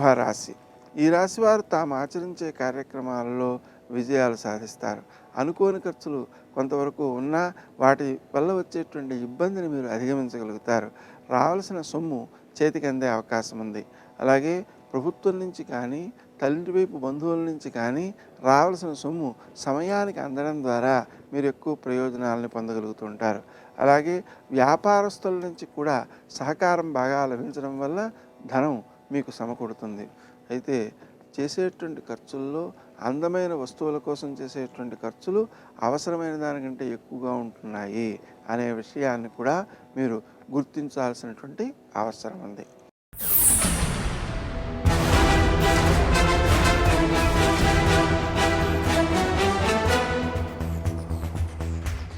కుంభరాశి. ఈ రాశి వారు తాము ఆచరించే కార్యక్రమాలలో విజయాలు సాధిస్తారు. అనుకోని ఖర్చులు కొంతవరకు ఉన్నా వాటి వల్ల వచ్చేటువంటి ఇబ్బందిని మీరు అధిగమించగలుగుతారు. రావాల్సిన సొమ్ము చేతికి అందే అవకాశం ఉంది. అలాగే ప్రభుత్వం నుంచి కానీ, తల్లింటి వైపు బంధువుల నుంచి కానీ రావాల్సిన సొమ్ము సమయానికి అందడం ద్వారా మీరు ఎక్కువ ప్రయోజనాలను పొందగలుగుతుంటారు. అలాగే వ్యాపారస్తుల నుంచి కూడా సహకారం బాగా లభించడం వల్ల ధనం మీకు సమకూడుతుంది. అయితే చేసేటువంటి ఖర్చుల్లో అందమైన వస్తువుల కోసం చేసేటువంటి ఖర్చులు అవసరమైన దానికంటే ఎక్కువగా ఉంటున్నాయి అనే విషయాన్ని కూడా మీరు గుర్తించాల్సినటువంటి అవసరం ఉంది.